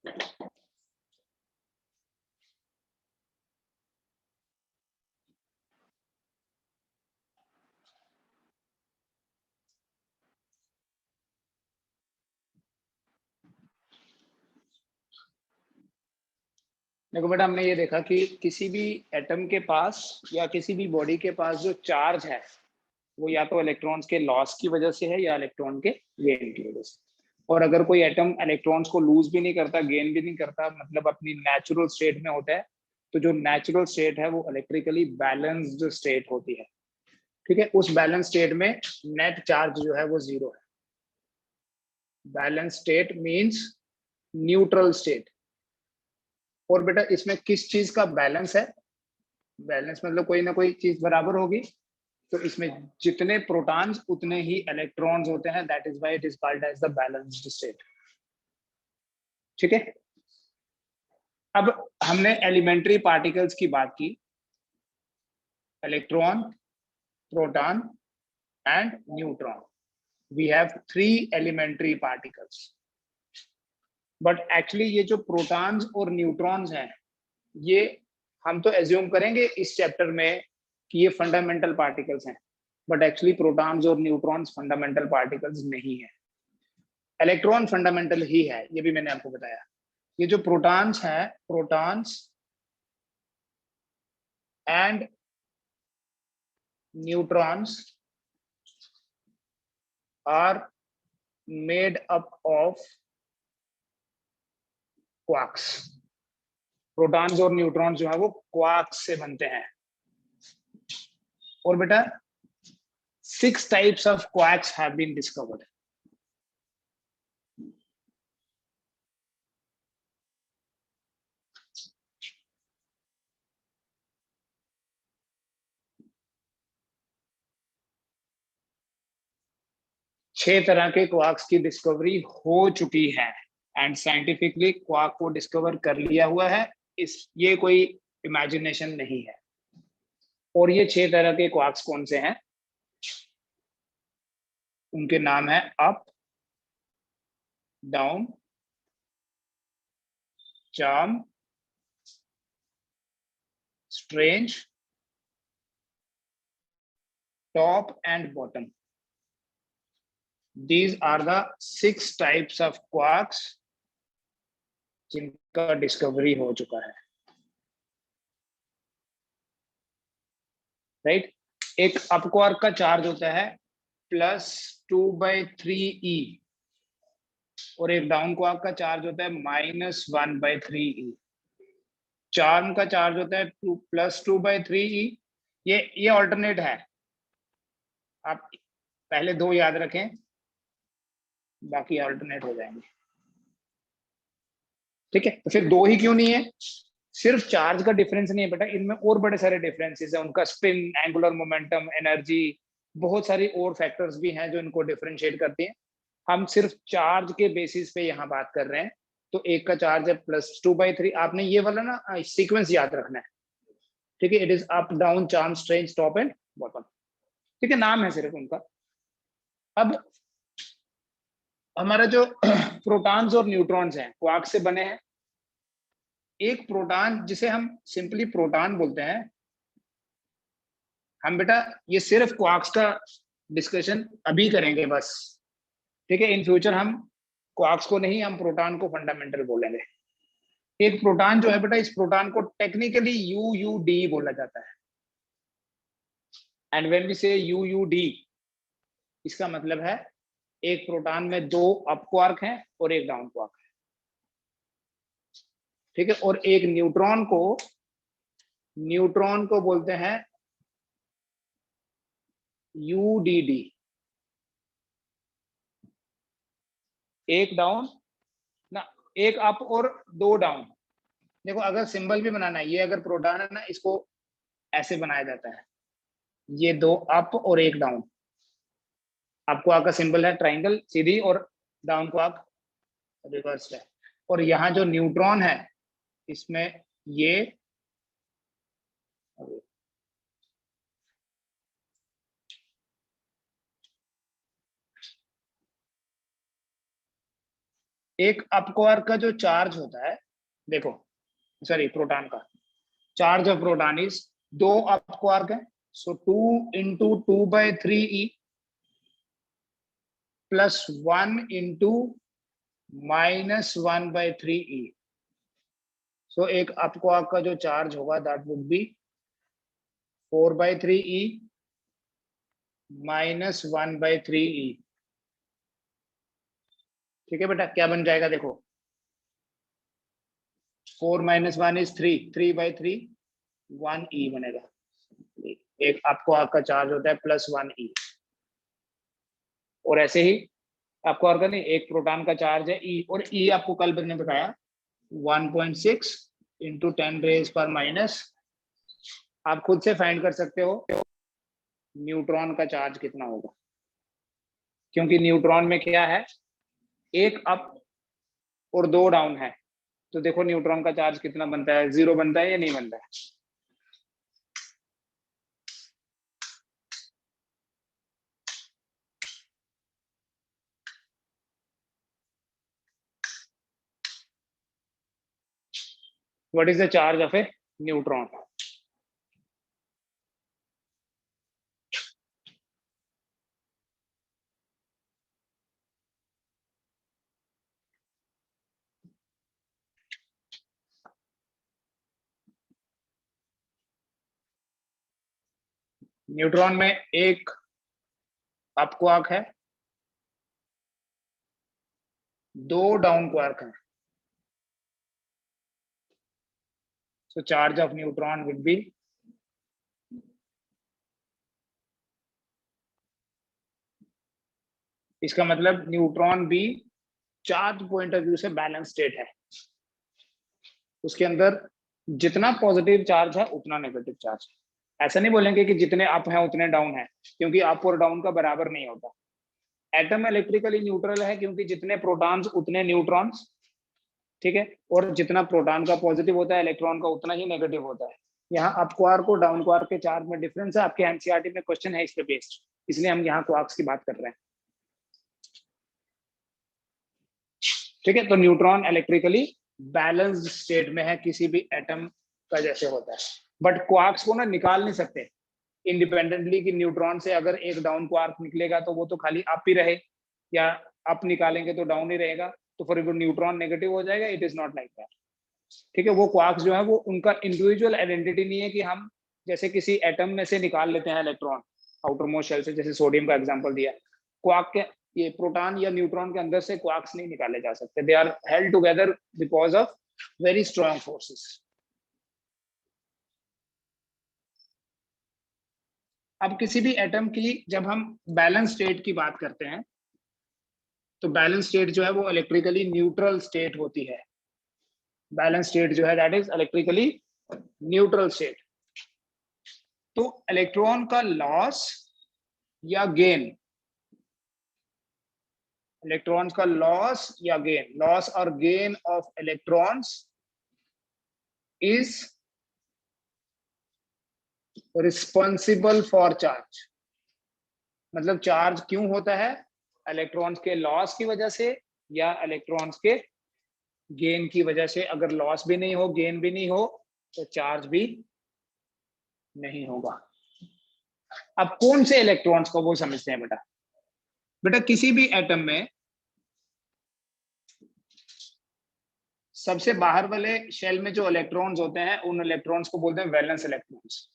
देखो बेटा, हमने ये देखा कि किसी भी एटम के पास या किसी भी बॉडी के पास जो चार्ज है वो या तो इलेक्ट्रॉन्स के लॉस की वजह से है या इलेक्ट्रॉन के गेन की वजह से। और अगर कोई एटम इलेक्ट्रॉन्स को लूज भी नहीं करता, गेन भी नहीं करता, मतलब अपनी नेचुरल स्टेट में होता है, तो जो नेचुरल स्टेट है वो इलेक्ट्रिकली बैलेंस्ड स्टेट होती है। ठीक है, उस बैलेंस स्टेट में नेट चार्ज जो है वो जीरो है। Balance state means neutral state. और बेटा इसमें किस चीज का बैलेंस है? बैलेंस मतलब कोई ना कोई चीज बराबर होगी, तो इसमें जितने प्रोटॉन्स उतने ही इलेक्ट्रॉन्स होते हैं, that is why it is called as the balanced state. ठीक है, अब हमने एलिमेंट्री पार्टिकल्स की बात की, electron, proton and neutron. We have 3 elementary particles. But actually ये जो प्रोटॉन्स और न्यूट्रॉन्स हैं, ये हम तो एज्यूम करेंगे इस चैप्टर में कि ये फंडामेंटल पार्टिकल्स हैं, बट एक्चुअली प्रोटॉन्स और न्यूट्रॉन्स फंडामेंटल पार्टिकल्स नहीं है। इलेक्ट्रॉन फंडामेंटल ही है, ये भी मैंने आपको बताया। ये जो प्रोटॉन्स है, protons and neutrons are made up of quarks. Protons और न्यूट्रॉन्स जो है वो क्वार्क्स से बनते हैं। और बेटा 6 types of quarks have been discovered. छह तरह के क्वार्क्स की डिस्कवरी हो चुकी है एंड साइंटिफिकली क्वार्क को डिस्कवर कर लिया हुआ है। ये कोई इमेजिनेशन नहीं है। और ये 6 तरह के क्वार्क्स कौन से हैं? उनके नाम है up, down, charm, strange, top and bottom. These are the 6 types of quarks जिनका डिस्कवरी हो चुका है। राइट, एक अप क्वार्क का चार्ज होता है +2/3e और एक डाउन क्वार्क का चार्ज होता है -1/3e। चार्म का चार्ज होता है +2/3e। ये ऑल्टरनेट है, आप पहले 2 याद रखें, बाकी ऑल्टरनेट हो जाएंगे। ठीक है, तो फिर 2 ही क्यों नहीं है? सिर्फ चार्ज का डिफरेंस नहीं है बेटा, इनमें और बड़े सारे डिफरेंसेस है। उनका स्पिन, एंगुलर मोमेंटम, एनर्जी, बहुत सारी और फैक्टर्स भी हैं जो इनको डिफरेंशिएट करती हैं। हम सिर्फ चार्ज के बेसिस पे यहाँ बात कर रहे हैं। तो एक का चार्ज है +2/3। आपने ये वाला ना सीक्वेंस याद रखना है। ठीक है, it is up, down, charm, strange, top and bottom. ठीक है, नाम है सिर्फ उनका। अब हमारा जो प्रोटॉन्स और न्यूट्रॉन्स हैं क्वार्क से बने हैं। एक प्रोटॉन जिसे हम सिंपली प्रोटॉन बोलते हैं, हम बेटा ये सिर्फ क्वार्क्स का डिस्कशन अभी करेंगे बस। ठीक है, इन फ्यूचर हम क्वार्क्स को नहीं, हम प्रोटॉन को फंडामेंटल बोलेंगे। एक प्रोटॉन जो है बेटा, इस प्रोटॉन को टेक्निकली यूयूडी बोला जाता है। एंड व्हेन वी से यूयूडी, इसका मतलब है एक प्रोटॉन में 2 अप क्वार्क हैं और एक डाउन क्वार्क है। ठीक है, और एक न्यूट्रॉन को बोलते हैं यूडीडी। एक डाउन ना, एक अप और 2 डाउन। देखो अगर सिंबल भी बनाना है, ये अगर प्रोटॉन है ना, इसको ऐसे बनाया जाता है, ये 2 अप और एक डाउन। अप क्वार्क का सिंबल है ट्राइंगल सीधी, और डाउन क्वार्क रिवर्स है। और यहाँ जो न्यूट्रॉन है, इसमें ये एक अप क्वार्क का जो चार्ज होता है, देखो सॉरी प्रोटॉन का चार्ज ऑफ प्रोटॉन इज, दो अप क्वार्क है, सो 2 × 2/3 E प्लस 1 × -1/3 E। सो एक अप क्वार्क का जो चार्ज होगा that would be 4/3 E -1/3 E। ठीक है बेटा, क्या बन जाएगा देखो, 4 - 1 इज 3, 3/3 1 E बनेगा। एक आपको आपका चार्ज होता है +1 E, और ऐसे ही आपको और नहीं, एक प्रोटॉन का चार्ज है E, और E आपको कल मैंने बताया 1.6 × 10⁻⁻, आप खुद से फाइंड कर सकते हो न्यूट्रॉन का चार्ज कितना होगा, क्योंकि न्यूट्रॉन में क्या है, एक अप और दो डाउन है। तो देखो न्यूट्रॉन का चार्ज कितना बनता है, 0 बनता है या नहीं बनता है। What is the charge of a neutron? Neutron में एक अप क्वार्क है, दो डाउन क्वार्क हैं। So charge of neutron would be इसका मतलब न्यूट्रॉन भी चार्ज पॉइंट ऑफ व्यू से बैलेंस स्टेट है, उसके अंदर जितना पॉजिटिव चार्ज है उतना नेगेटिव चार्ज है। ऐसा नहीं बोलेंगे कि जितने अप हैं उतने डाउन हैं, क्योंकि अप और डाउन का बराबर नहीं होता। एटम इलेक्ट्रिकली न्यूट्रल है क्योंकि जितने प्रोटॉन्स उतने न्यूट्रॉन्स, ठीक है, और जितना प्रोटॉन का पॉजिटिव होता है इलेक्ट्रॉन का उतना ही नेगेटिव होता है। यहाँ अप क्वार्क और डाउन क्वार्क के चार्ज में डिफरेंस है, आपके एनसीईआरटी में क्वेश्चन है इस पे बेस्ड, इसलिए हम यहाँ क्वार्क्स की बात कर रहे हैं। ठीक है, तो न्यूट्रॉन इलेक्ट्रिकली बैलेंस्ड स्टेट में है, किसी भी एटम का जैसे होता है, बट क्वार्क्स को ना निकाल नहीं सकते इंडिपेंडेंटली कि न्यूट्रॉन से अगर एक डाउन क्वार्क निकलेगा तो वो तो खाली अप ही रहे, या अप निकालेंगे तो डाउन ही रहेगा, तो फिर वो न्यूट्रॉन नेगेटिव हो जाएगा। It is not like that. ठीक है, वो क्वार्क्स जो है वो उनका इंडिविजुअल आइडेंटिटी नहीं है कि हम जैसे किसी एटम में से निकाल लेते हैं इलेक्ट्रॉन आउटर मोस्ट शेल से, जैसे सोडियम का एग्जांपल दिया। क्वार्क के ये प्रोटॉन या न्यूट्रॉन के अंदर से क्वार्क्स नहीं निकाले जा सकते, they are held together because of very strong forces. अब किसी भी एटम की जब हम बैलेंस स्टेट की बात करते हैं तो बैलेंस स्टेट जो है वो इलेक्ट्रिकली न्यूट्रल स्टेट होती है। बैलेंस स्टेट जो है that is electrically neutral state. तो इलेक्ट्रॉन का लॉस या गेन, इलेक्ट्रॉन्स का लॉस या गेन, लॉस और gain of electrons is responsible for charge. मतलब चार्ज क्यों होता है, इलेक्ट्रॉन्स के लॉस की वजह से या इलेक्ट्रॉन्स के गेन की वजह से। अगर लॉस भी नहीं हो, गेन भी नहीं हो, तो चार्ज भी नहीं होगा। अब कौन से इलेक्ट्रॉन्स को वो समझते हैं बेटा। बेटा किसी भी एटम में सबसे बाहर वाले शेल में जो इलेक्ट्रॉन्स होते हैं उन इलेक्ट्रॉन्स को बोलते हैं वैलेंस इलेक्ट्रॉन्स।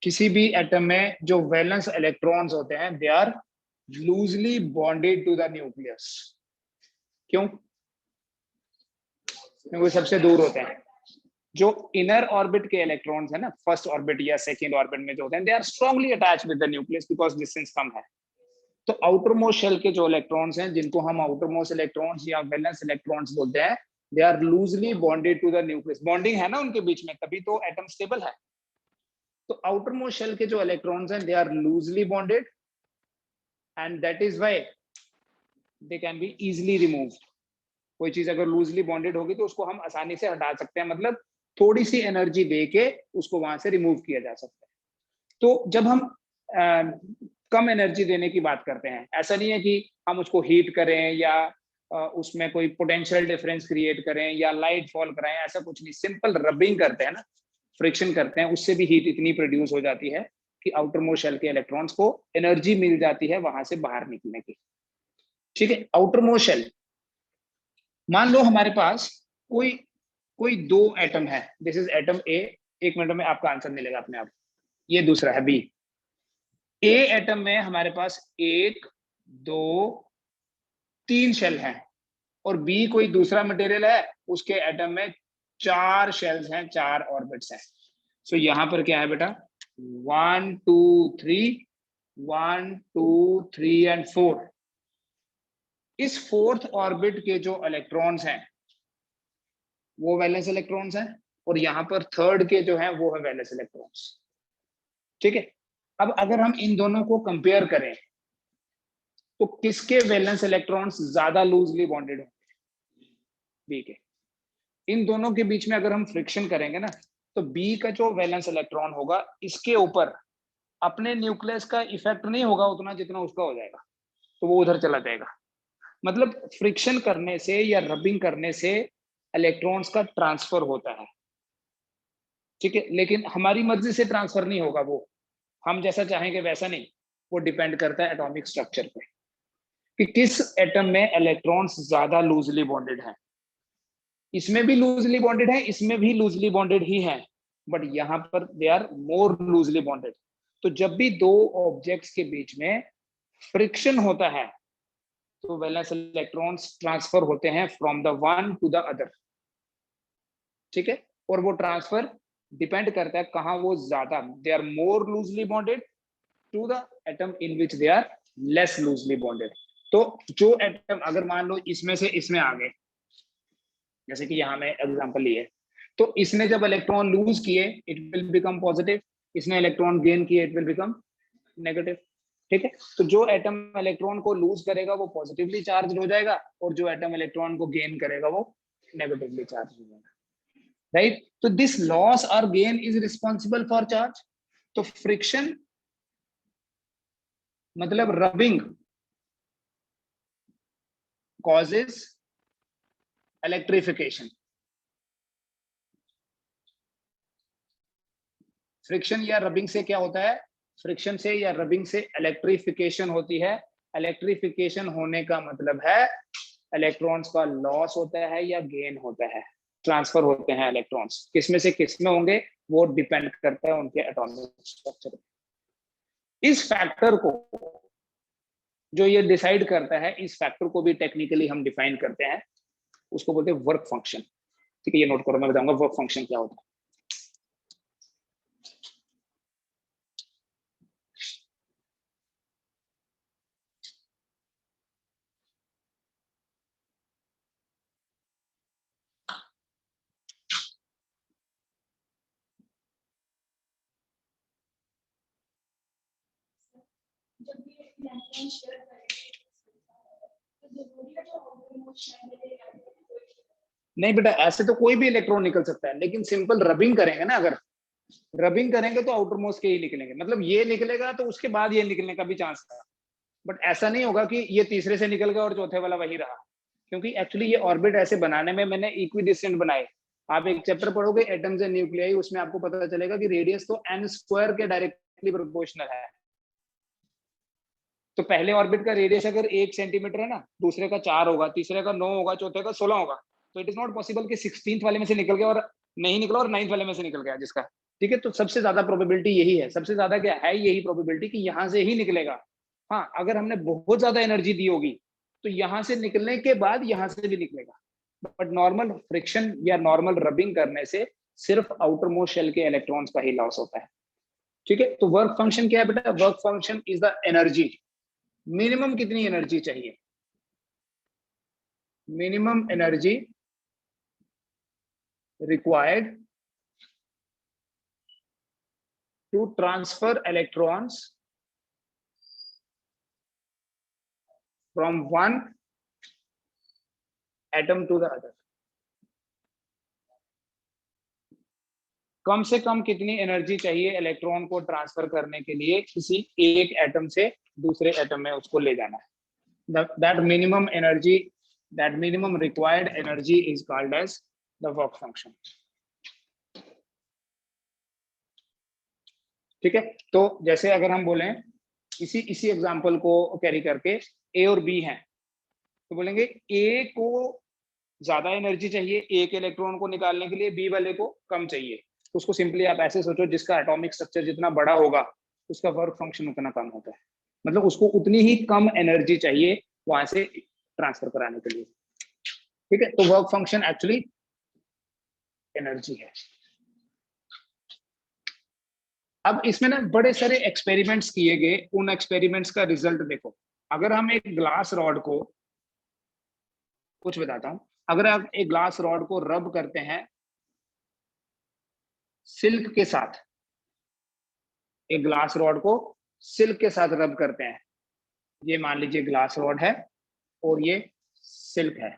किसी भी एटम में जो वैलेंस इलेक्ट्रॉन्स होते हैं they are loosely bonded to the nucleus. क्यों? क्योंकि सबसे दूर होते हैं। जो इनर ऑर्बिट के इलेक्ट्रॉन्स है ना, फर्स्ट ऑर्बिट या सेकंड ऑर्बिट में जो होते हैं, they are strongly attached with the nucleus because distance कम है। तो आउटर मोस्ट शेल के जो इलेक्ट्रॉन्स हैं जिनको हम आउटर मोस्ट इलेक्ट्रॉन्स या वैलेंस इलेक्ट्रॉन्स बोलते हैं, they are loosely bonded to the nucleus. Bonding है ना उनके बीच में, तभी तो एटम स्टेबल है। तो आउटर मोस्ट शेल के जो इलेक्ट्रॉन्स हैं they are loosely bonded and that is why they can be easily removed. कोई चीज अगर लूजली बॉन्डेड होगी तो उसको हम आसानी से हटा सकते हैं, मतलब थोड़ी सी एनर्जी दे के उसको वहां से रिमूव किया जा सकता है। तो जब हम कम एनर्जी देने की बात करते हैं, ऐसा नहीं है कि हम उसको हीट करें या उसमें कोई पोटेंशियल डिफरेंस क्रिएट करें या लाइट फॉल कराएं, ऐसा कुछ नहीं। सिंपल रबिंग करते हैं ना, फ्रिक्शन करते हैं, उससे भी हीट इतनी प्रोड्यूस हो जाती है कि आउटर मोस्ट शेल के इलेक्ट्रॉन्स को एनर्जी मिल जाती है वहां से बाहर निकलने की। ठीक है, आउटर मोस्ट शेल, मान लो हमारे पास कोई कोई दो एटम है, this is atom A, 1 minute में आपका आंसर मिलेगा अपने आप। ये दूसरा है बी। ए एटम में हमारे पास 1 2 3 शेल हैं, और बी कोई दूसरा मटेरियल है, उसके एटम में 4 शेल्स हैं, 4 ऑर्बिट्स हैं। सो यहां पर क्या है बेटा, 1 2 3, 1 2 3 एंड 4। इस फोर्थ ऑर्बिट के जो इलेक्ट्रॉन्स हैं वो वैलेंस इलेक्ट्रॉन्स हैं, और यहां पर थर्ड के जो है वो है वैलेंस इलेक्ट्रॉन्स। ठीक है, अब अगर हम इन दोनों को कंपेयर करें तो किसके वैलेंस इलेक्ट्रॉन्स ज्यादा लूजली बॉन्डेड होंगे, बी के। इन दोनों के बीच में अगर हम फ्रिक्शन करेंगे ना, तो बी का जो वैलेंस इलेक्ट्रॉन होगा इसके ऊपर अपने न्यूक्लियस का इफेक्ट नहीं होगा उतना जितना उसका हो जाएगा, तो वो उधर चला जाएगा। मतलब फ्रिक्शन करने से या रबिंग करने से इलेक्ट्रॉन्स का ट्रांसफर होता है। ठीक है, लेकिन हमारी मर्जी से ट्रांसफर नहीं होगा, वो हम जैसा चाहेंगे वैसा नहीं, वो डिपेंड करता है एटॉमिक स्ट्रक्चर पे कि किस एटम में इलेक्ट्रॉन्स ज्यादा लूजली बॉन्डेड हैं। इसमें भी लूजली बॉन्डेड है, इसमें भी लूजली बॉन्डेड ही है, बट यहां पर they are more loosely bonded. तो जब भी दो ऑब्जेक्ट्स के बीच में फ्रिक्शन होता है तो वैलेंस इलेक्ट्रॉन्स ट्रांसफर होते हैं from the one two the other. ठीक है, और वो ट्रांसफर डिपेंड करता है कहां वो ज्यादा, they are more loosely bonded to the atom in which they are less loosely bonded. तो जो एटम अगर मान लो इसमें से इसमें आ गए, जैसे कि यहाँ में एग्जांपल लिए, तो इसने जब इलेक्ट्रॉन लूज किए इट विल बिकम पॉजिटिव, इसने इलेक्ट्रॉन गेन किए इट विल बिकम नेगेटिव। ठीक है, तो जो एटम इलेक्ट्रॉन को लूज करेगा वो पॉजिटिवली चार्ज हो जाएगा, और जो एटम इलेक्ट्रॉन को गेन करेगा वो नेगेटिवली चार्ज हो जाएगा। राइट, तो दिस लॉस और gain is responsible for charge. तो फ्रिक्शन मतलब रबिंग कॉजेज इलेक्ट्रिफिकेशन। फ्रिक्शन या रबिंग से क्या होता है, फ्रिक्शन से या रबिंग से इलेक्ट्रिफिकेशन होती है। इलेक्ट्रिफिकेशन होने का मतलब है इलेक्ट्रॉन्स का लॉस होता है या गेन होता है, ट्रांसफर होते हैं इलेक्ट्रॉन्स। किसमें से किसमें होंगे वो डिपेंड करता है उनके एटॉमिक स्ट्रक्चर। इस फैक्टर को जो ये डिसाइड करता है, इस फैक्टर को भी टेक्निकली हम डिफाइन करते हैं, उसको बोलते हैं वर्क फंक्शन। ठीक है, ये नोट करो, मैं बताऊंगा वर्क फंक्शन क्या होता है। नहीं बेटा, ऐसे तो कोई भी इलेक्ट्रॉन निकल सकता है, लेकिन सिंपल रबिंग करेंगे ना, अगर रबिंग करेंगे तो आउटर मोस्ट के ही निकलेंगे, मतलब ये निकलेगा तो उसके बाद ये निकलने का भी चांस था। बट ऐसा नहीं होगा कि ये तीसरे से निकल गया और चौथे वाला वही रहा, क्योंकि एक्चुअली ये ऑर्बिट ऐसे बनाने में मैंने इक्विडिस्टेंट बनाए। आप एक चैप्टर पढ़ोगे एटम्स एंड न्यूक्लियाई, उसमें आपको पता चलेगा कि रेडियस तो n स्क्वायर के डायरेक्टली प्रोपोर्शनल है। तो पहले ऑर्बिट का रेडियस अगर 1 सेंटीमीटर है ना, दूसरे का 4 होगा, तीसरे का 9 होगा, चौथे का 16 होगा। तो इट इज नॉट पॉसिबल कि 16th वाले में से निकल गया और नहीं निकला और 9th वाले में से निकल गया जिसका। ठीक है, तो सबसे ज्यादा प्रोबेबिलिटी यही है, सबसे ज्यादा क्या है, यही प्रोबेबिलिटी कि यहां से ही निकलेगा। हाँ, अगर हमने बहुत ज्यादा एनर्जी दी होगी तो यहां से निकलने के बाद यहां से भी निकलेगा। बट नॉर्मल फ्रिक्शन या नॉर्मल रबिंग करने से सिर्फ आउटर मोस्ट शेल के इलेक्ट्रॉन्स का ही लॉस होता है। ठीक है, तो वर्क फंक्शन क्या है बेटा, work function is the energy. Minimum कितनी एनर्जी चाहिए, minimum energy required to transfer electrons from one atom to the other. कम से कम कितनी एनर्जी चाहिए इलेक्ट्रॉन को ट्रांसफर करने के लिए किसी एक एटम से दूसरे एटम में उसको ले जाना है। That minimum energy, that minimum required energy is called as the work function. ठीक है, तो जैसे अगर हम बोलें इसी एग्जांपल को कैरी करके ए और बी हैं, तो बोलेंगे ए को ज्यादा एनर्जी चाहिए एक इलेक्ट्रॉन को निकालने के लिए, बी वाले को कम चाहिए। उसको सिंपली आप ऐसे सोचो, जिसका एटॉमिक स्ट्रक्चर जितना बड़ा होगा उसका वर्क फंक्शन उतना कम होता है, मतलब उसको उतनी ही कम एनर्जी चाहिए वहां से ट्रांसफर कराने के लिए। ठीक है, तो वर्क फंक्शन एक्चुअली एनर्जी है। अब इसमें ना बड़े सारे एक्सपेरिमेंट्स किए गए, उन एक्सपेरिमेंट्स का रिजल्ट देखो। अगर हम एक ग्लास रॉड को, कुछ बताता हूं, अगर आप एक ग्लास रॉड को रब करते हैं सिल्क के साथ, एक ग्लास रॉड को सिल्क के साथ रब करते हैं, ये मान लीजिए ग्लास रॉड है और ये सिल्क है।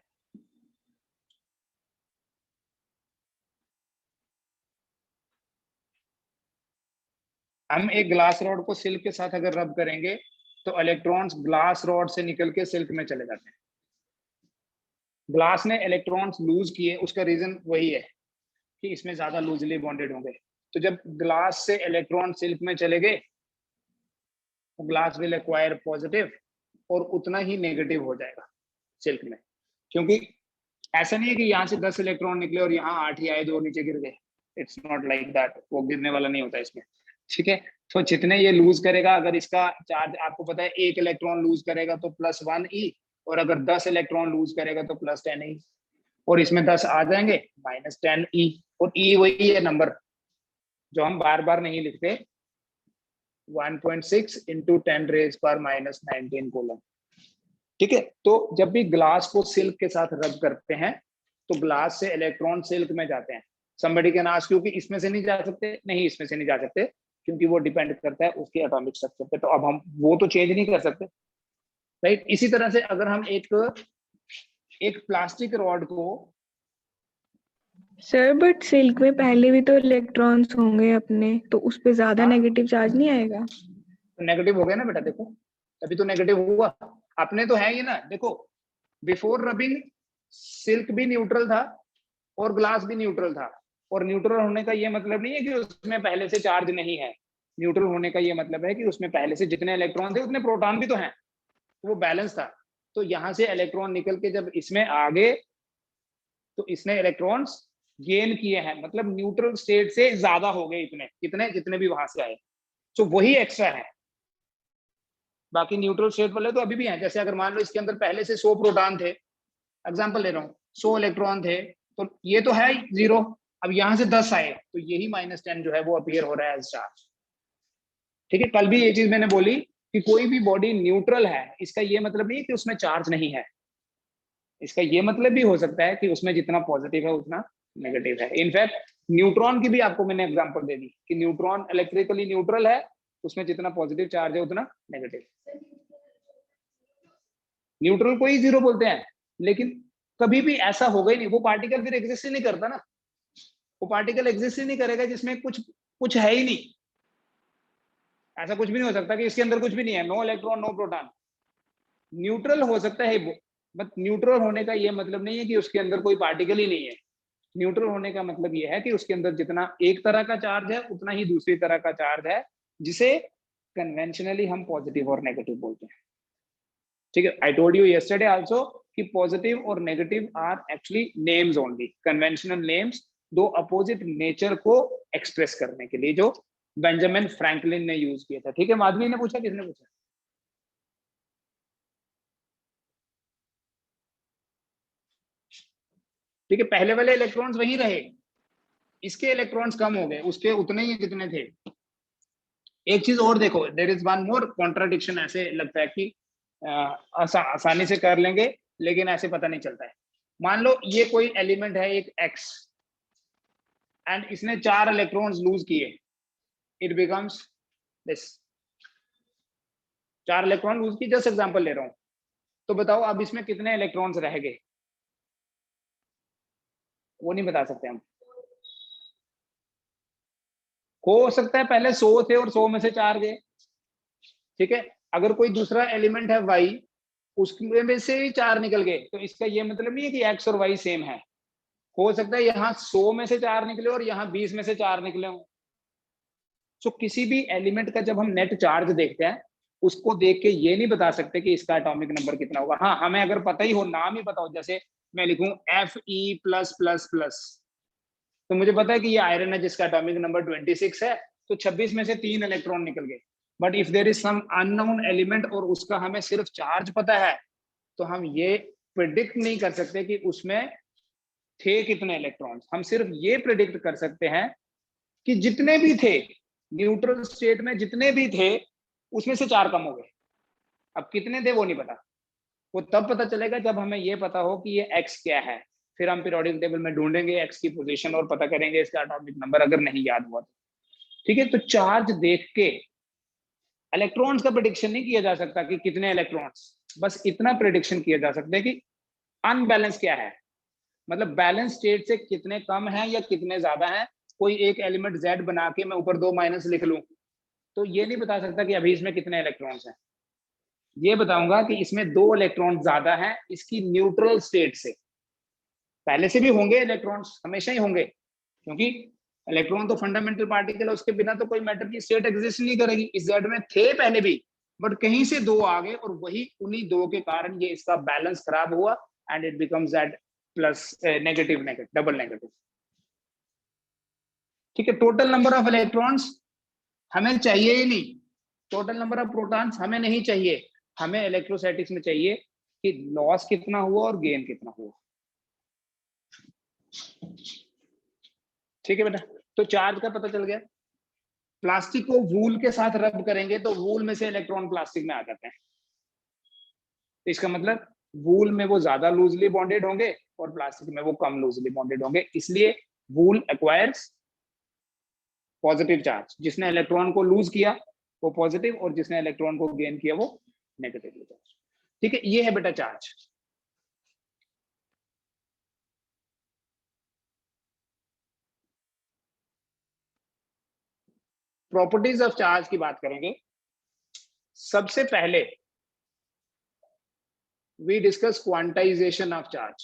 हम एक ग्लास रॉड को सिल्क के साथ अगर रब करेंगे तो इलेक्ट्रॉन्स ग्लास रॉड से निकल के सिल्क में चले जाते हैं। ग्लास ने इलेक्ट्रॉन्स लूज किए, उसका रीजन वही है कि इसमें ज्यादा लूजली बॉन्डेड होंगे। तो जब ग्लास से इलेक्ट्रॉन सिल्क में चले गए तो ग्लास विल एक्वायर पॉजिटिव और उतना ही नेगेटिव हो जाएगा सिल्क में, क्योंकि ऐसा नहीं है कि यहाँ से 10 इलेक्ट्रॉन निकले और यहाँ 8 ही आए, 2 नीचे गिर गए। इट्स नॉट लाइक दैट, वो गिरने वाला नहीं होता इसमें। ठीक है, तो जितने ये लूज करेगा, अगर इसका चार्ज आपको पता है 1 इलेक्ट्रॉन लूज करेगा तो +1 e, और अगर 10 इलेक्ट्रॉन लूज करेगा तो +10 e, और इसमें 10 आ जाएंगे -10 e, और e वही है नंबर जो हम बार बार नहीं लिखते, 1.6 × 10⁻⁻19 कूलम। ठीक है, तो जब भी ग्लास को सिल्क के साथ रब करते हैं तो ग्लास से इलेक्ट्रॉन सिल्क में जाते हैं। somebody can ask you कि इसमें से नहीं जा सकते? नहीं, इसमें से नहीं जा सकते, क्योंकि वो डिपेंड करता है उसके एटॉमिक स्ट्रक्चर पे। तो अब हम वो तो चेंज नहीं कर सकते, राइट। इसी तरह से अगर हम एक प्लास्टिक रॉड को, सर बट सिल्क में पहले भी तो इलेक्ट्रॉन्स होंगे अपने, तो उस पे ज्यादा हाँ, नेगेटिव चार्ज नहीं आएगा? तो नेगेटिव हो गया ना बेटा, देखो तभी तो नेगेटिव हुआ। अपने तो है ही ना, देखो बिफोर रबिंग सिल्क भी न्यूट्रल था और ग्लास भी न्यूट्रल था, और न्यूट्रल होने का ये मतलब नहीं है कि उसमें पहले से चार्ज नहीं है। न्यूट्रल होने का ये मतलब है कि उसमें पहले से जितने इलेक्ट्रॉन थे उतने प्रोटॉन भी तो हैं, तो वो बैलेंस था। तो यहाँ से इलेक्ट्रॉन निकल के जब इसमें आ गए तो इसने इलेक्ट्रॉन्स गेन किए हैं, मतलब न्यूट्रल स्टेट से ज्यादा हो गए इतने, कितने जितने भी वहां से आए, तो वही एक्स्ट्रा है। बाकी न्यूट्रल स्टेट वाले तो अभी भी हैं। जैसे अगर मान लो इसके अंदर पहले से 100 प्रोटॉन थे, एग्जांपल ले रहा हूँ, 100 इलेक्ट्रॉन थे, तो ये तो है 0, अब यहां से 10 आए तो यही -10 जो है वो अपीयर हो रहा है एज चार्ज। ठीक है, कल भी ये चीज मैंने बोली कि कोई भी बॉडी न्यूट्रल है, इसका ये मतलब नहीं है कि उसमें चार्ज नहीं है, इसका ये मतलब भी हो सकता है कि उसमें जितना पॉजिटिव है उतना नेगेटिव है। इनफैक्ट न्यूट्रॉन की भी आपको मैंने एग्जांपल दे दी कि न्यूट्रॉन इलेक्ट्रिकली न्यूट्रल है, उसमें जितना पॉजिटिव चार्ज है उतना नेगेटिव। न्यूट्रल को ही 0 बोलते हैं, लेकिन कभी भी ऐसा होगा ही नहीं, वो पार्टिकल फिर एग्जिस्ट ही नहीं करता ना, वो पार्टिकल एग्जिस्ट ही नहीं करेगा जिसमें कुछ है ही नहीं। ऐसा कुछ भी नहीं हो सकता कि इसके अंदर कुछ भी नहीं है, no electron no proton. Neutral हो सकता है, बट न्यूट्रल होने का ये मतलब नहीं है कि उसके अंदर कोई पार्टिकल ही नहीं है। न्यूट्रल होने का मतलब ये है कि उसके अंदर जितना एक तरह का चार्ज है उतना ही दूसरी तरह का चार्ज है, जिसे कन्वेंशनली हम पॉजिटिव और नेगेटिव बोलते हैं। ठीक है, I told you yesterday also कि पॉजिटिव और negative are actually names only, conventional names, दो अपोजिट नेचर को एक्सप्रेस करने के लिए, जो बेंजामिन फ्रैंकलिन ने यूज किया था। ठीक है, माधवी ने पूछा, किसने पूछा? ठीक है, पहले वाले इलेक्ट्रॉन्स वही रहे, इसके इलेक्ट्रॉन्स कम हो गए, उसके उतने ही जितने थे। एक चीज और देखो, there is one more contradiction, ऐसे लगता है कि आसानी से कर लेंगे लेकिन ऐसे पता नहीं चलता है। मान लो ये कोई एलिमेंट है एक एक्स, एंड इसने 4 इलेक्ट्रॉन्स लूज किए, it becomes this. 4 electron lose की, जस्ट एग्जांपल ले रहा हूं, तो बताओ अब इसमें कितने इलेक्ट्रॉन्स रह गए? वो नहीं बता सकते हम। हो सकता है पहले 100 थे और 100 में से 4 गए, ठीक है। अगर कोई दूसरा एलिमेंट है y, उसमें में से ही 4 निकल गए, तो इसका ये मतलब नहीं है कि x और y सेम है। हो सकता है यहाँ 100 में से 4 निकले और यहाँ 20 में से 4 निकले हों। तो किसी भी एलिमेंट का जब हम नेट चार्ज देखते हैं, उसको देख के ये नहीं बता सकते कि इसका एटॉमिक नंबर कितना होगा। हाँ, हमें अगर पता ही हो, नाम ही पता हो, जैसे मैं लिखूं Fe+++, तो मुझे पता है कि ये आयरन है जिसका एटॉमिक नंबर 26 है, तो 26 में से 3 इलेक्ट्रॉन निकल गए। But if there is some unknown element और उसका हमें सिर्फ चार्ज पता है, तो हम ये प्रिडिक्ट नहीं कर सकते कि उसमें थे कितने इलेक्ट्रॉन्स। हम सिर्फ ये प्रिडिक्ट कर सकते हैं कि जितने भी थे न्यूट्रल स्टेट में, जितने भी थे उसमें से 4 कम हो गए। अब कितने थे वो नहीं पता, वो तब पता चलेगा जब हमें ये पता हो कि ये x क्या है। फिर हम पीरियोडिक टेबल में ढूंढेंगे x की पोजीशन और पता करेंगे इसका एटॉमिक नंबर, अगर नहीं याद हुआ तो। ठीक है, तो चार्ज देख के इलेक्ट्रॉन्स का प्रेडिक्शन नहीं किया जा सकता कि कितने इलेक्ट्रॉन्स, बस इतना प्रेडिक्शन किया जा सकता है कि अनबैलेंस क्या है, मतलब बैलेंस स्टेट से कितने कम है या कितने ज्यादा है। कोई एक एलिमेंट Z बना के मैं ऊपर 2 माइनस लिख लूं, तो ये नहीं बता सकता कि अभी इसमें कितने इलेक्ट्रॉन्स हैं। ये बताऊंगा कि इसमें 2 इलेक्ट्रॉन ज्यादा हैं इसकी न्यूट्रल स्टेट से। पहले से भी होंगे इलेक्ट्रॉन्स, हमेशा ही होंगे, क्योंकि इलेक्ट्रॉन तो फंडामेंटल पार्टिकल है, उसके बिना तो कोई मैटर की स्टेट एग्जिस्ट नहीं करेगी। इस जेड में थे पहले भी, बट कहीं से 2 आ गए और वही उन्हीं 2 के कारण ये इसका बैलेंस खराब हुआ and it becomes Z plus negative double negative. ठीक है, टोटल नंबर ऑफ इलेक्ट्रॉन्स हमें चाहिए ही नहीं, टोटल नंबर ऑफ प्रोटॉन्स हमें नहीं चाहिए। हमें इलेक्ट्रोस्टैटिक्स में चाहिए कि लॉस कितना हुआ और गेन कितना हुआ। ठीक है बेटा, तो चार्ज का पता चल गया। प्लास्टिक को वूल के साथ रब करेंगे तो वूल में से इलेक्ट्रॉन प्लास्टिक में आ जाते हैं। इसका मतलब वूल में वो ज्यादा लूजली बॉन्डेड होंगे और प्लास्टिक में वो कम लूजली बॉन्डेड होंगे, इसलिए वूल एक्वायर्स पॉजिटिव चार्ज। जिसने इलेक्ट्रॉन को लूज किया वो पॉजिटिव और जिसने इलेक्ट्रॉन को गेन किया वो नेगेटिव चार्ज। ठीक है, ये है बेटा चार्ज। प्रॉपर्टीज ऑफ चार्ज की बात करेंगे। सबसे पहले we discuss quantization of charge.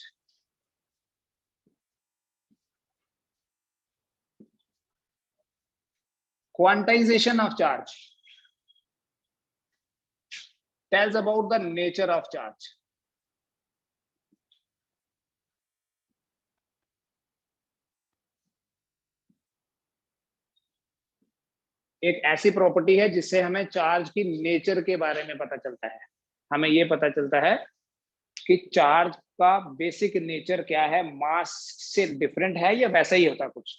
Quantization of charge tells about the nature of charge. एक ऐसी प्रॉपर्टी है जिससे हमें चार्ज की नेचर के बारे में पता चलता है। हमें यह पता चलता है कि चार्ज का बेसिक नेचर क्या है, मास से डिफरेंट है या वैसा ही होता कुछ।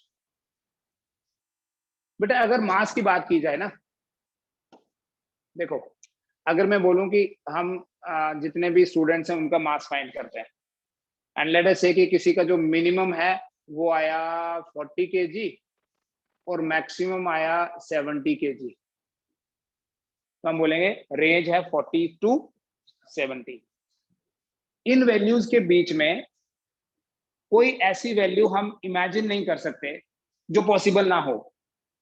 बेटा अगर मास की बात की जाए ना, देखो अगर मैं बोलूं कि हम जितने भी स्टूडेंट्स हैं उनका मास फाइंड करते हैं, एंड लेट अस से कि किसी का जो मिनिमम है वो आया 40 kg और मैक्सिमम आया 70 kg, तो हम बोलेंगे रेंज है 40 to 70। इन वैल्यूज के बीच में कोई ऐसी वैल्यू हम इमेजिन नहीं कर सकते जो पॉसिबल ना हो।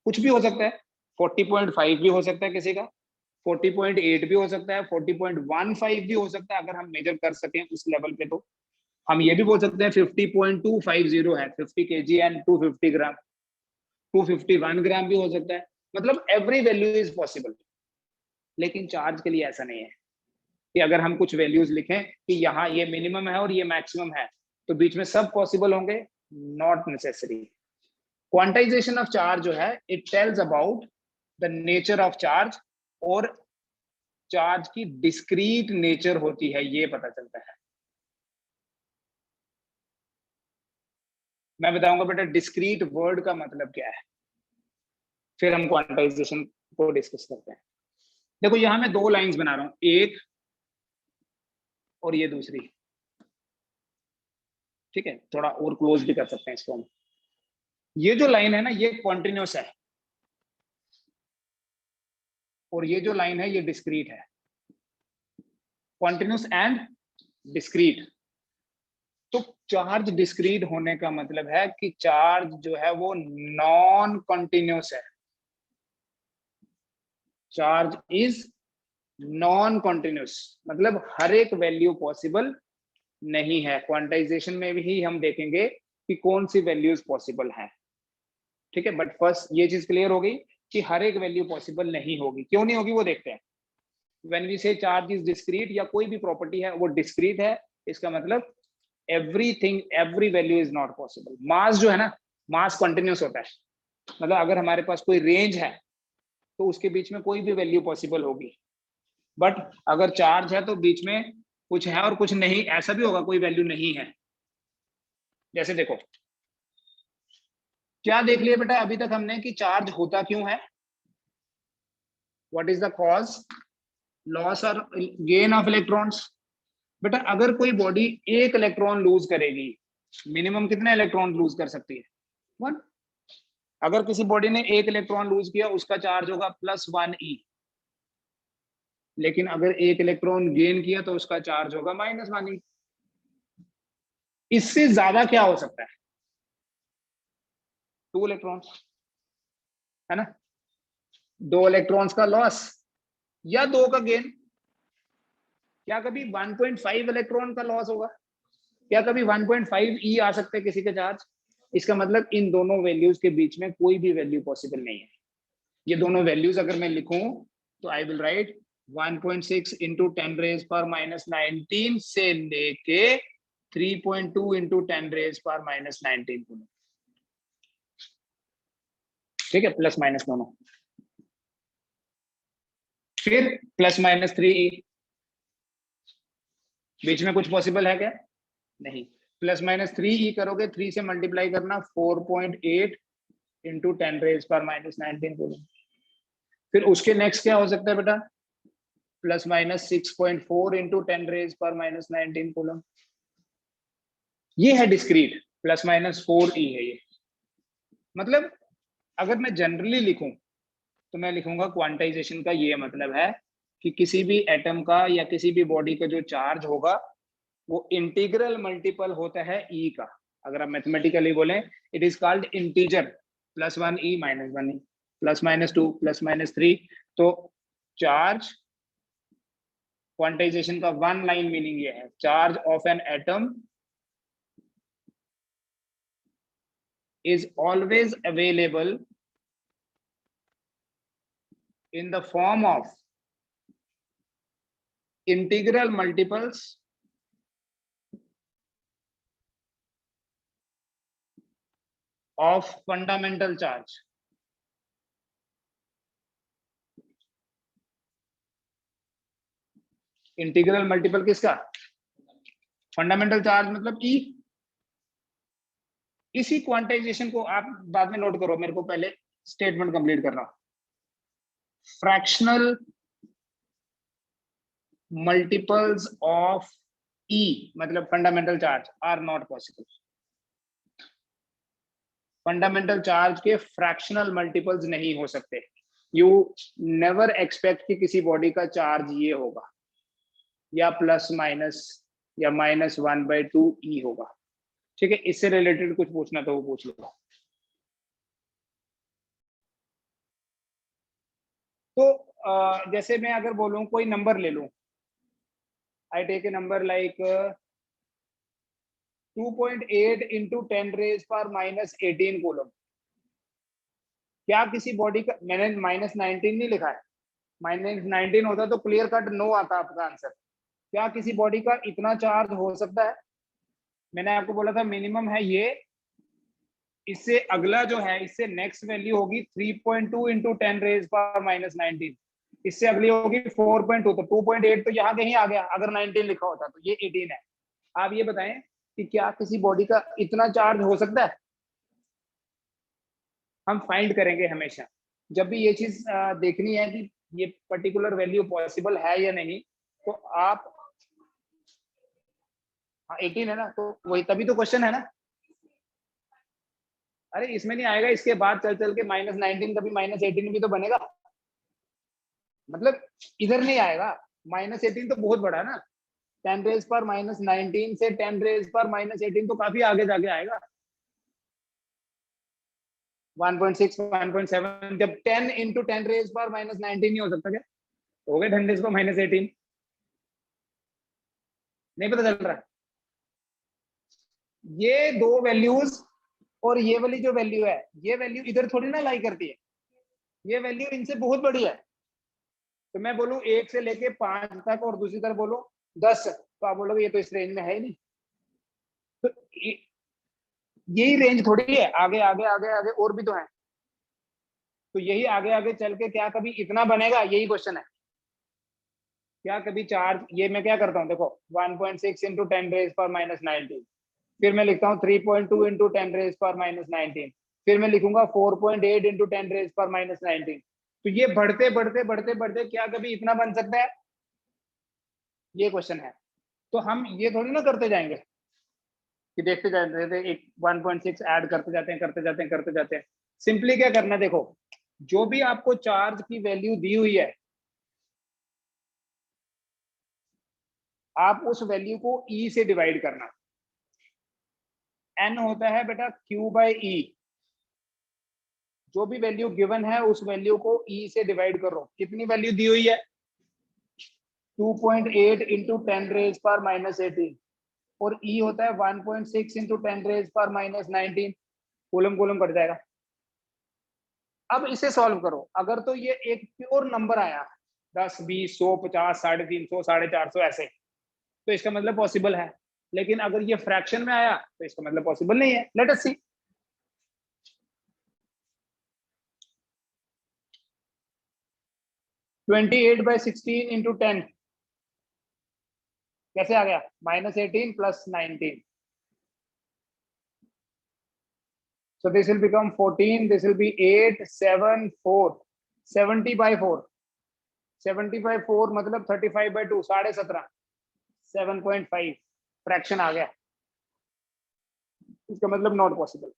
कुछ भी हो सकता है, 40.5 भी हो सकता है किसी का, 40.8 भी हो सकता है, 40.15 भी हो सकता है अगर हम मेजर कर सकें उस लेवल पे। तो हम ये भी बोल सकते हैं 50.250 है, 50 kg एंड 250 ग्राम, 251 ग्राम भी हो सकता है। मतलब एवरी वैल्यू इज पॉसिबल। लेकिन चार्ज के लिए ऐसा नहीं है कि अगर हम कुछ वैल्यूज लिखें कि यहाँ ये मिनिमम है और ये मैक्सिमम है तो बीच में सब पॉसिबल होंगे, not necessary. Quantization of charge जो है it tells about the nature of charge, और चार्ज की डिस्क्रीट नेचर होती है ये पता चलता है। मैं बताऊंगा बेटा डिस्क्रीट वर्ड का मतलब क्या है, फिर हम क्वांटाइजेशन को डिस्कस करते हैं। देखो यहां मैं 2 लाइंस बना रहा हूं, एक और ये दूसरी। ठीक है, थोड़ा और क्लोज भी कर सकते हैं इसको हम। ये जो लाइन है ना ये कॉन्टिन्यूस है और ये जो लाइन है ये डिस्क्रीट है। कॉन्टिन्यूस एंड डिस्क्रीट, तो चार्ज डिस्क्रीट होने का मतलब है कि चार्ज जो है वो नॉन कॉन्टिन्यूस है। चार्ज इज नॉन कॉन्टिन्यूस, मतलब हर एक वैल्यू पॉसिबल नहीं है। क्वांटाइजेशन में भी हम देखेंगे कि कौन सी वैल्यूज पॉसिबल हैं, ठीक है। बट फर्स्ट ये चीज क्लियर हो गई कि हर एक वैल्यू पॉसिबल नहीं होगी। क्यों नहीं होगी वो देखते हैं। व्हेन वी से चार्ज इज डिस्क्रीट या कोई भी प्रॉपर्टी है वो डिस्क्रीट है, इसका मतलब everything, every value is not possible. Mass जो है ना, मास कंटिन्यूस होता है, मतलब अगर हमारे पास कोई रेंज है तो उसके बीच में कोई भी वैल्यू पॉसिबल होगी। बट अगर चार्ज है तो बीच में कुछ है और कुछ नहीं, ऐसा भी होगा कोई वैल्यू नहीं है। जैसे देखो, क्या देख लिया बेटा अभी तक हमने कि चार्ज होता क्यों है, what is the cause, loss और गेन ऑफ इलेक्ट्रॉन्स। बेटा अगर कोई बॉडी एक इलेक्ट्रॉन लूज करेगी, मिनिमम कितने इलेक्ट्रॉन लूज कर सकती है, 1। अगर किसी बॉडी ने एक इलेक्ट्रॉन लूज किया उसका चार्ज होगा +1e, लेकिन अगर एक इलेक्ट्रॉन गेन किया तो उसका चार्ज होगा -1e। इससे ज्यादा क्या हो सकता है, 2 इलेक्ट्रॉन्स, है ना, 2 इलेक्ट्रॉन्स का लॉस या 2 का गेन। क्या कभी 1.5 इलेक्ट्रॉन का लॉस होगा, क्या कभी 1.5e आ सकते हैं किसी के चार्ज। इसका मतलब इन दोनों वैल्यूज के बीच में कोई भी वैल्यू पॉसिबल नहीं है। ये दोनों वैल्यूज अगर मैं लिखूं तो आई विल राइट 1.6 इंटू 10⁻⁻19 से लेके 3.2 इंटू 10⁻⁻19 कूलम, ठीक है, प्लस माइनस दोनों। फिर +-3e, बीच में कुछ पॉसिबल है क्या, नहीं। +-3e करोगे, 3 से मल्टीप्लाई करना, 4.8 इंटू 10⁻⁻19 कूलम। फिर उसके नेक्स्ट क्या हो सकता है बेटा, +-6.4 इंटू 10⁻⁻19 कूलम। ये है डिस्क्रीट, +-4e है ये। मतलब अगर मैं जनरली लिखूं तो मैं लिखूंगा क्वांटाइजेशन का ये मतलब है कि किसी भी एटम का या किसी भी बॉडी का जो चार्ज होगा वो इंटीग्रल मल्टीपल होता है ई का। अगर आप मैथमेटिकली बोलें, it is called integer, +1e -1e, +-2 +-3। तो चार्ज क्वांटाइजेशन का 1 लाइन मीनिंग ये है, charge of an atom is always available in the form of integral multiples of fundamental charge। Integral multiple किसका, फंडामेंटल चार्ज मतलब ई। इसी quantization को आप बाद में नोट करो, मेरे को पहले स्टेटमेंट कंप्लीट करना। फ्रैक्शनल मल्टीपल्स ऑफ ई मतलब fundamental charge are not possible. Fundamental charge के फ्रैक्शनल मल्टीपल्स नहीं हो सकते। यू नेवर एक्सपेक्ट कि किसी बॉडी का चार्ज ये होगा या प्लस माइनस या -1/2e होगा, ठीक है। इससे रिलेटेड कुछ पूछना तो वो पूछ लो। तो जैसे मैं अगर बोलूं कोई नंबर ले लूं, I take a number like 2.8 into 10⁻⁻18 coulomb. क्या किसी बॉडी का, मैंने -19 नहीं लिखा है, -19 होता तो क्लियर कट नो आता आपका आंसर। क्या किसी बॉडी का इतना चार्ज हो सकता है, मैंने आपको बोला था मिनिमम है ये, इससे अगला जो है, इससे नेक्स्ट वैल्यू होगी 3.2 इंटू 10⁻⁻19, इससे अगली होगी 4.2, तो 2.8 तो यहाँ कहीं आ गया अगर 19 लिखा होता, तो ये 18 है। आप ये बताएं कि क्या किसी बॉडी का इतना चार्ज हो सकता है। हम फाइंड करेंगे हमेशा, जब भी ये चीज देखनी है कि ये पर्टिकुलर वैल्यू पॉसिबल है या नहीं, तो आप 18 है ना, तो वही तभी तो क्वेश्चन है ना। अरे इसमें नहीं आएगा, इसके बाद चल चल के -19 कभी -18 भी तो बनेगा, मतलब इधर नहीं आएगा। -18 तो बहुत बड़ा है ना, 10 रेज पर माइनस 19 से 10 रेज पर माइनस 18 तो काफी आगे जाके आएगा। 1.6 1.7 जब 10 इंटू 10 रेज पर माइनस 19 नहीं हो सकता क्या? हो गए 10 रेज पर माइनस 18। नहीं पता चल रहा? ये दो वैल्यूज और ये वाली जो वैल्यू है, ये वैल्यू इधर थोड़ी ना लाई करती है, ये वैल्यू इनसे बहुत बड़ी है। तो मैं बोलूं 1 से लेके 5 तक और दूसरी तरफ बोलो 10, तो आप बोलोगे ये तो इस रेंज में है ही नहीं। तो यही रेंज थोड़ी है, आगे आगे आगे आगे और भी तो है। तो यही आगे आगे चल के क्या कभी इतना बनेगा? यही क्वेश्चन है। क्या कभी चार्ज, ये मैं क्या करता हूँ देखो, 1.6 इंटू 10 रेज पर माइनस 19, फिर मैं लिखता हूँ 3.2 इंटू 10 रेज पर माइनस 19, फिर मैं लिखूंगा 4.8 इंटू 10 रेज पर माइनस 19। तो ये बढ़ते बढ़ते बढ़ते बढ़ते क्या कभी इतना बन सकता है? ये क्वेश्चन है। तो हम ये थोड़ी ना करते जाएंगे कि देखते जाते थे, एक 1.6 ऐड करते जाते हैं करते जाते हैं करते जाते हैं। सिंपली क्या करना है देखो, जो भी आपको चार्ज की वैल्यू दी हुई है, आप उस वैल्यू को ई से डिवाइड करना। एन होता है बेटा क्यू बाई ई। जो भी वैल्यू गिवन है उस वैल्यू को ई से डिवाइड करो। कितनी वैल्यू दी हुई है? 2.8 इंटू 10 रेज पर माइनस 18, और ई होता है 1.6 इंटू 10 रेज पर माइनस 19। कूलम कूलम कट जाएगा। अब इसे सॉल्व करो। अगर तो ये एक प्योर नंबर आया 10 20 100 50 350 450 ऐसे, तो इसका मतलब पॉसिबल है। लेकिन अगर ये फ्रैक्शन में आया तो इसका मतलब पॉसिबल नहीं है। लेट अस सी। 28/16 इंटू 10 कैसे आ गया? -18 plus 19। So this will become 14, this will be 8, 7, 4, 70/4, 70/4 मतलब 35/2, 17.5, 7.5 फ्रैक्शन आ गया। इसका मतलब नॉट पॉसिबल।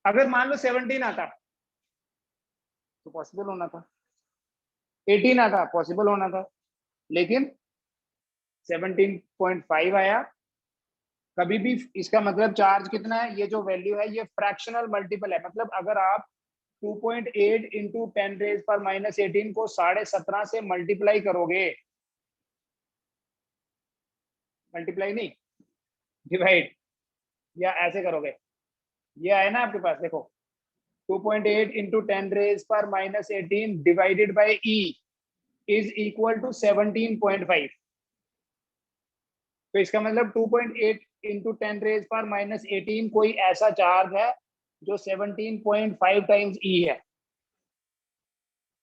अगर मान लो 17 आता तो पॉसिबल होना था, 18 आता पॉसिबल होना था, लेकिन 17.5 आया। कभी भी इसका मतलब चार्ज कितना है, ये जो वैल्यू है ये फ्रैक्शनल मल्टीपल है। मतलब अगर आप 2.8 इंटू 10 रेज पर माइनस 18 को 17.5 से मल्टीप्लाई करोगे, मल्टीप्लाई नहीं डिवाइड, या ऐसे करोगे, ये आए ना आपके पास देखो 2.8 इंटू 10 रेज पर minus 18 divided by e is equal to 17.5। तो इसका मतलब 2.8 इंटू 10 रेज पर माइनस 18 कोई ऐसा चार्ज है जो 17.5 टाइम्स ई है।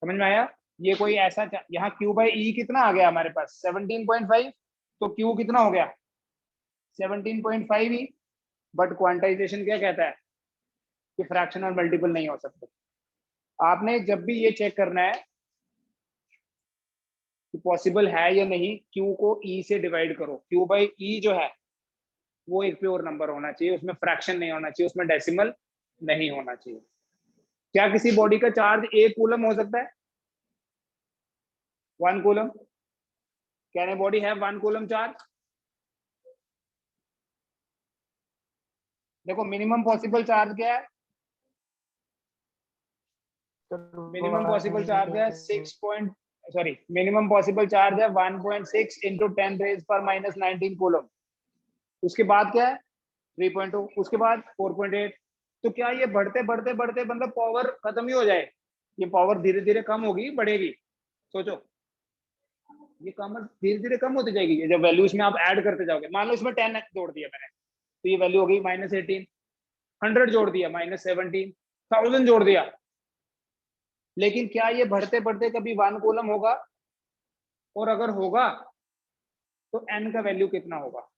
समझ में आया? ये कोई ऐसा, यहाँ क्यू बाई ई कितना आ गया हमारे पास 17.5, तो क्यू कितना हो गया 17.5 ही। बट क्वांटाइजेशन क्या कहता है कि फ्रैक्शनल मल्टीपल नहीं हो सकते। आपने जब भी ये चेक करना है कि पॉसिबल है या नहीं, क्यू को ई से डिवाइड करो। क्यू बाई ई जो है वो एक प्योर नंबर होना चाहिए, उसमें फ्रैक्शन नहीं होना चाहिए, उसमें डेसिमल नहीं होना चाहिए। क्या किसी बॉडी का चार्ज 1 कूलम हो सकता है? 1 coulomb. Can a body have 1 coulomb charge? देखो मिनिमम पॉसिबल चार्ज क्या है? मिनिमम पॉसिबल चार्ज है 1.6 इंटू 10 रेज पर माइनस 19 कूलम। उसके बाद क्या है 3.2, उसके बाद 4.8। तो क्या ये बढ़ते बढ़ते बढ़ते मतलब पावर खत्म ही हो जाए? ये पावर धीरे धीरे कम होगी बढ़ेगी? सोचो, ये कम धीरे धीरे कम होती जाएगी। जब वैल्यूज में आप ऐड करते जाओगे, मान लो इसमें 10 जोड़ दिया मैंने, तो ये वैल्यू हो गई -18। 100 जोड़ दिया -17, 1000 जोड़ दिया। लेकिन क्या ये बढ़ते बढ़ते कभी 1 कूलम होगा? और अगर होगा तो n का वैल्यू कितना होगा?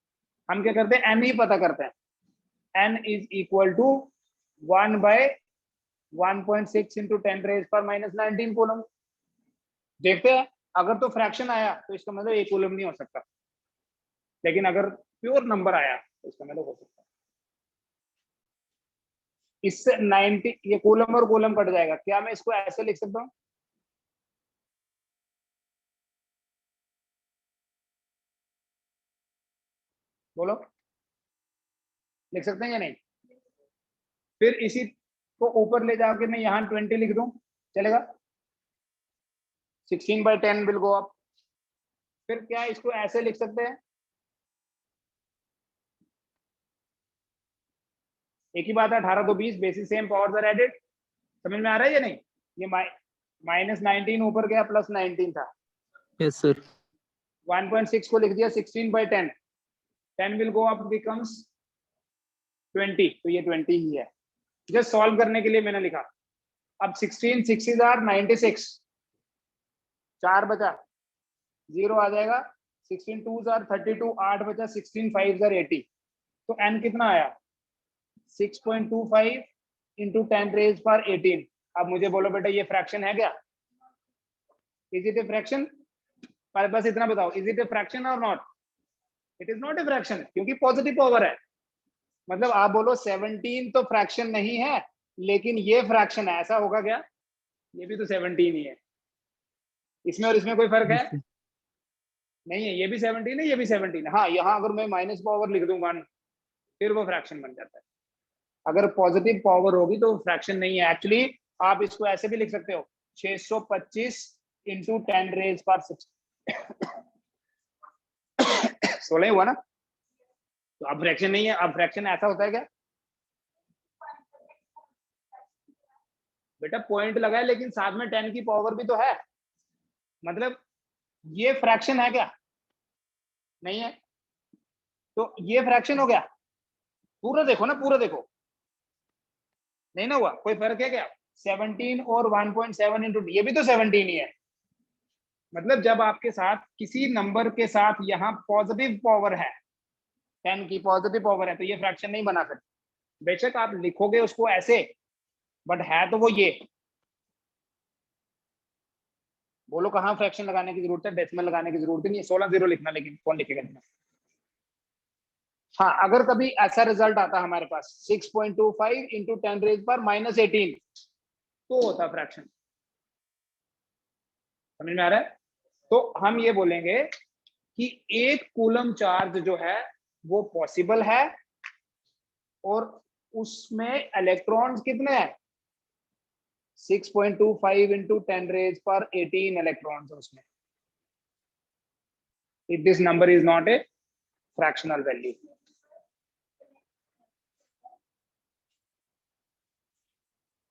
हम क्या करते हैं, n ही पता करते हैं। n is equal to 1/1.6 into 10 raise पर माइनस 19 कूलम। देखते हैं, अगर तो फ्रैक्शन आया तो इसका मतलब 1 कूलम नहीं हो सकता, लेकिन अगर प्योर नंबर आया तो इसका मतलब हो सकता है। इससे 90, ये कूलम और कूलम कट जाएगा। क्या मैं इसको ऐसे लिख सकता हूँ बोलो, लिख सकते हैं या नहीं? फिर इसी को ऊपर ले जाके मैं यहाँ 20 लिख दूं, चलेगा? 16/10 विल गो अप। फिर क्या इसको ऐसे लिख सकते हैं, एक ही बात है, 18 तो 20, basis same, powers are added. समझ में आ रहा है या नहीं? ये -19 ऊपर गया, +19 था। Yes sir. 1.6 को लिख दिया 16/10, 10 विल गो अप बिकम्स 20, तो ये 20 ही है। जस्ट सॉल्व करने के लिए मैंने लिखा। अब 16 6s आर 96, 4 बचा, 0 आ जाएगा। 16 2s आर 32, 8 बचा, 16 5s आर 80। तो n कितना आया? 6.25 इंटू 10⁻18। अब मुझे बोलो बेटा ये फ्रैक्शन है क्या? Is it a fraction? पर बस इतना बताओ, इज इट ए फ्रैक्शन और not? It is not a fraction, क्योंकि पॉजिटिव पावर है। मतलब आप बोलो 17 तो फ्रैक्शन नहीं है, लेकिन ये फ्रैक्शन है, ऐसा होगा क्या? ये भी तो 17 ही है, इसमें और इसमें कोई फर्क है? नहीं है, ये भी 17 है, ये भी 17 है। हाँ, यहाँ अगर मैं माइनस पावर लिख दूं 1, फिर वो फ्रैक्शन बन जाता है। अगर पॉजिटिव पावर होगी तो फ्रैक्शन नहीं है। एक्चुअली आप इसको ऐसे भी लिख सकते हो, 625 इंटू 10⁻6 16 हुआ ना? तो अब फ्रैक्शन नहीं है। अब फ्रैक्शन ऐसा होता है क्या? बेटा पॉइंट लगा है, लेकिन साथ में 10 की पावर भी तो है। मतलब ये फ्रैक्शन है क्या? नहीं है। तो ये फ्रैक्शन हो गया। पूरा देखो ना, पूरा देखो, नहीं ना हुआ? कोई फर्क है क्या? 17 और 1.7 इंटू, ये भी तो 17 ही है। मतलब जब आपके साथ किसी नंबर के साथ यहाँ पॉजिटिव पावर है, 10 की पॉजिटिव पावर है, तो ये फ्रैक्शन नहीं बना सकते। बेशक आप लिखोगे उसको ऐसे, बट है तो वो ये। बोलो कहाँ फ्रैक्शन लगाने की जरूरत है? डेसिमल लगाने की जरूरत नहीं है। 16 0 लिखना, लेकिन कौन लिखेगा इतना? हाँ, अगर कभी ऐसा रिजल्ट आता हमारे पास 6.25 इंटू 10⁻18, तो होता फ्रैक्शन। समझ में आ रहा है? तो हम ये बोलेंगे कि एक कूलम चार्ज जो है वो पॉसिबल है, और उसमें इलेक्ट्रॉन्स कितने हैं? 6.25 इंटू 10⁻18 इलेक्ट्रॉन्स उसमें। if this number is not a fractional value.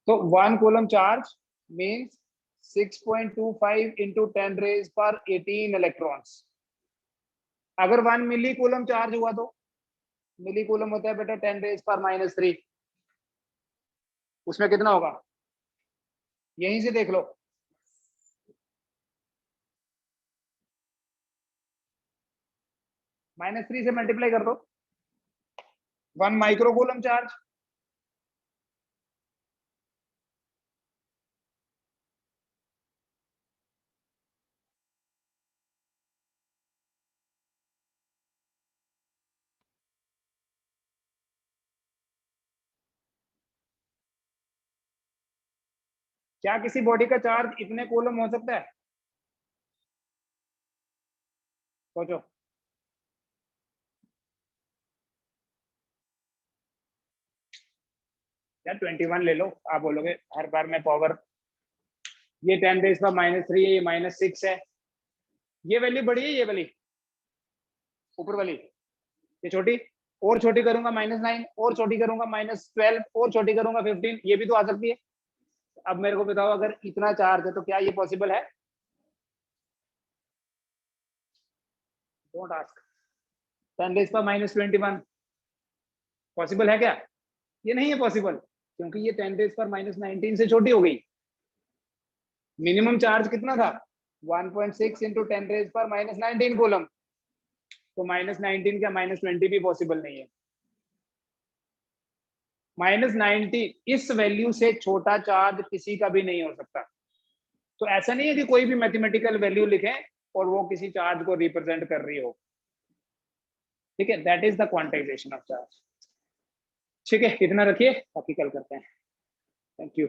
So 1 coulomb charge means 6.25 into 10⁻18 electrons. अगर 1 मिली कूलम चार्ज हुआ तो मिली कूलम होता है बेटा 10⁻³ उसमें कितना होगा? यहीं से देख लो, -3 से मल्टीप्लाई कर दो। 1 माइक्रो कूलम चार्ज, क्या किसी बॉडी का चार्ज इतने कूलम हो सकता है? सोचो। यार 21 ले लो। आप बोलोगे हर बार में पावर, ये 10⁻³ है, ये -6 है। ये वैल्यू बड़ी है, ये वाली ऊपर वाली, ये छोटी, और छोटी करूंगा -9, और छोटी करूंगा -12, और छोटी करूंगा 15, ये भी तो आ सकती है। अब मेरे को बताओ, अगर इतना चार्ज है तो क्या ये पॉसिबल है? Don't ask. 10⁻21 पॉसिबल है क्या? ये नहीं है पॉसिबल, क्योंकि ये 10⁻19 से छोटी हो गई। मिनिमम चार्ज कितना था? 1.6 इंटू 10⁻19 कूलम। तो -19 क्या -20 भी पॉसिबल नहीं है। -90 इस वैल्यू से छोटा चार्ज किसी का भी नहीं हो सकता। तो ऐसा नहीं है कि कोई भी मैथमेटिकल वैल्यू लिखें और वो किसी चार्ज को रिप्रेजेंट कर रही हो। ठीक है, that is the quantization of charge. ठीक है, इतना रखिए, बाकी कल करते हैं। Thank you.